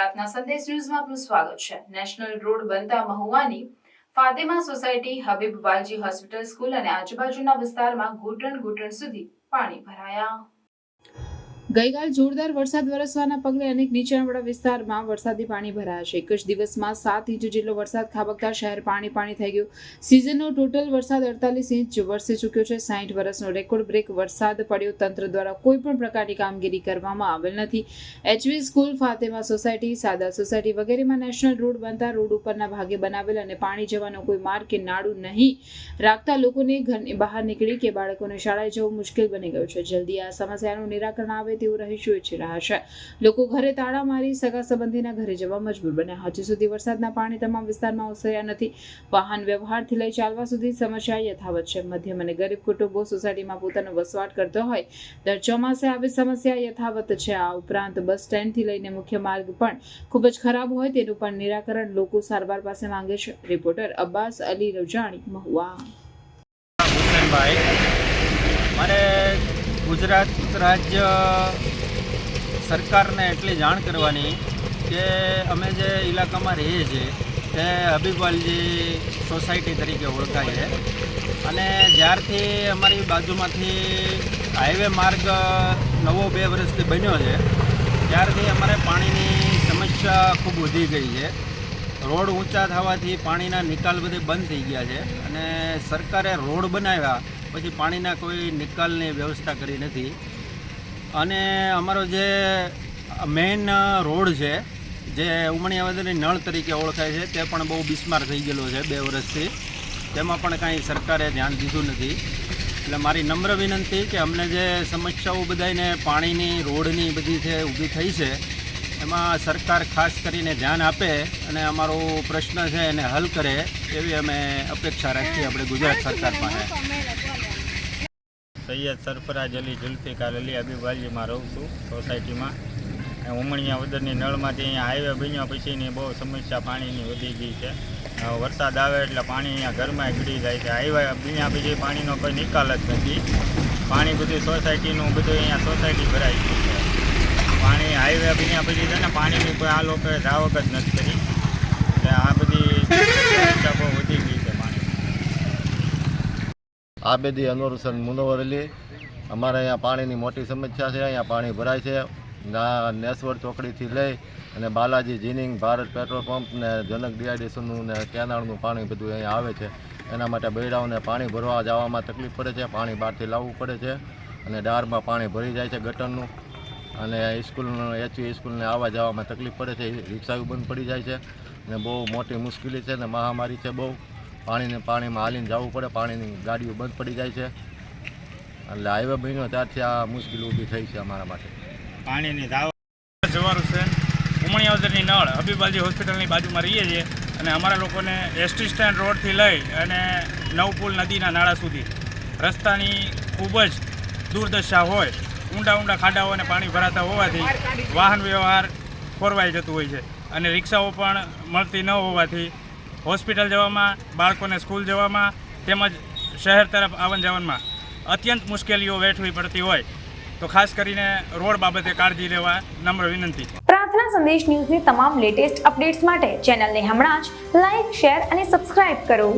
પ્રાર્થના સંદેશ ન્યૂઝમાં આપનું સ્વાગત છે। નેશનલ રોડ બનતા મહુવાની Fatema society, Habib Valji hospital school અને આજુબાજુના વિસ્તારમાં ઘૂંટણ સુધી પાણી ભરાયા। ગઈકાલ જોરદાર વરસાદ વરસવાના પગલે અનેક નીચાણવાળા વિસ્તારમાં વરસાદી પાણી ભરાયા છે। એક જ દિવસમાં 7 ઇંચ જેટલો વરસાદ ખાબકતા શહેર પાણી થઈ ગયું। સિઝનનો ટોટલ વરસાદ 48 ઇંચ વરસી ચૂક્યો છે। 60 વર્ષનો રેકોર્ડ બ્રેક વરસાદ પડ્યો। તંત્ર દ્વારા કોઈ પણ પ્રકારની કામગીરી કરવામાં આવેલ નથી। HV સ્કૂલ, ફાતેમા સોસાયટી, સાદા સોસાયટી વગેરેમાં નેશનલ રોડ બનતા રોડ ઉપરના ભાગે બનાવેલ અને પાણી જવાનો કોઈ માર્ગ કે નાળું નહીં રાખતા લોકોને ઘરની બહાર નીકળી કે બાળકોને શાળાએ જવું મુશ્કેલ બની ગયું છે। જલ્દી આ સમસ્યાનું નિરાકરણ આવે તેવું રહીશો ઈચ્છી રહ્યા છે। લોકો ઘરે તાળા મારી સગા સંબંધીના ઘરે જવા મજબૂર બન્યા। હજી સુધી વરસાદના પાણી તમામ વિસ્તારમાં ઓસર્યા નથી। વાહન વ્યવહારથી લઈ ચાલવા સુધી સમસ્યા યથાવત છે। મધ્યમ અને ગરીબ કુટુંબો સોસાયટીમાં પોતાનો વસવાટ કરતો હોય દર ચોમાસે આવી સમસ્યા યથાવત છે। આ ઉપરાંત બસ સ્ટેન્ડથી લઈને મુખ્ય માર્ગ પણ ખૂબ જ ખરાબ હોય તેનું પણ નિરાકરણ લોકો સારવાર પાસે માંગે છે। રિપોર્ટર અબ્બાસ અલી રજાણી, મહુવા। મારે ગુજરાત રાજ્ય સરકારને એટલી જાણ કરવાની કે અમે જે ઇલાકામાં રહીએ છીએ તે હબીબવાલજી સોસાયટી તરીકે ઓળખાય છે અને જ્યારથી અમારી બાજુમાંથી હાઈવે માર્ગ નવો 2 વર્ષથી બન્યો છે ત્યારથી અમારે પાણીની સમસ્યા ખૂબ વધી ગઈ છે। રોડ ઊંચા થવાથી પાણીના નિકાલ બધે બંધ થઈ ગયા છે અને સરકારે રોડ બનાવ્યા પછી પાણીના કોઈ નિકાલની વ્યવસ્થા કરી નથી અને અમારો જે મેઇન રોડ છે જે ઉમણિયાવદરની નળ તરીકે ઓળખાય છે તે પણ બહુ બિસ્માર થઈ ગયેલો છે 2 વર્ષથી। તેમાં પણ કાંઈ સરકારે ધ્યાન દીધું નથી। એટલે મારી નમ્ર વિનંતી કે અમને જે સમસ્યાઓ બધાને પાણીની, રોડની બધી છે ઊભી થઈ છે એમાં સરકાર ખાસ કરીને ધ્યાન આપે અને અમારો પ્રશ્ન છે એને હલ કરે એવી અમે અપેક્ષા રાખીએ આપણે ગુજરાત સરકાર પાસે। સૈયદ સરફરાજ અલી જુલ્ફિકાર અલી હબીબવાલજીમાં રહું છું સોસાયટીમાં। ઉમણિયાવદરની નળમાંથી અહીંયા હાઈવે બન્યા પછીની બહુ સમસ્યા પાણીની વધી ગઈ છે। વરસાદ આવે એટલે પાણી અહીંયા ઘરમાં ગળી જાય છે। હાઈવે બન્યા પછી પાણીનો કોઈ નિકાલ જ નથી। પાણી બધું સોસાયટીનું બધું અહીંયા સોસાયટી ભરાઈ ગયું છે। પાણી હાઈવે બન્યા પછી છે ને પાણીની કોઈ આ લોકોએ જાવક જ નથી કરી એટલે આ બધી સમસ્યા બહુ વધી ગઈ છે પાણી। આબેદી અનવર હુસૈન મુનવ્વર અલી। અમારે અહીંયા પાણીની મોટી સમસ્યા છે। અહીંયા પાણી ભરાય છે। નેસવર ચોકડીથી લઈ અને Balaji ginning, Bharat petrol pump ને જનક ડિહાઇડ્રેશનનું ને કેનાળનું પાણી બધું અહીંયા આવે છે। એના માટે બૈરાઓને પાણી ભરવા જવામાં તકલીફ પડે છે। પાણી બહારથી લાવવું પડે છે અને ડારમાં પાણી ભરી જાય છે ગટરનું અને સ્કૂલનું HV સ્કૂલને આવવા જવામાં તકલીફ પડે છે। રિક્ષાઓ બંધ પડી જાય છે અને બહુ મોટી મુશ્કેલી છે ને મહામારી છે બહુ। પાણીમાં હાલીને જવું પડે, પાણીની ગાડીઓ બંધ પડી જાય છે એટલે હાઈવે બન્યો ત્યારથી આ મુશ્કેલી ઊભી થઈ છે અમારા માટે। પાણીની જવારું છે ઉમણિયાવદરની નળ હબીબવાલજી હોસ્પિટલની બાજુમાં રહીએ છીએ અને અમારા લોકોને એસટી સ્ટેન્ડ રોડથી લઈ અને નવપુલ નદીના નાળા સુધી રસ્તાની ખૂબ જ દુર્દશા હોય। ઊંડા ખાડાઓ અને પાણી ભરાતા હોવાથી વાહન વ્યવહાર ખોરવાઈ જતું હોય છે અને રિક્ષાઓ પણ મળતી ન હોવાથી હોસ્પિટલ જવામાં, બાળકોને સ્કૂલ જવામાં તેમજ શહેર તરફ આવન જાવનમાં અત્યંત મુશ્કેલીઓ વેઠવી પડતી હોય તો ખાસ કરીને રોડ બાબતે કાળજી લેવા નમ્ર વિનંતી। પ્રાર્થના સંદેશ ન્યૂઝની તમામ લેટેસ્ટ અપડેટ્સ માટે ચેનલને હમણાં જ લાઇક, શેર અને સબસ્ક્રાઇબ કરો।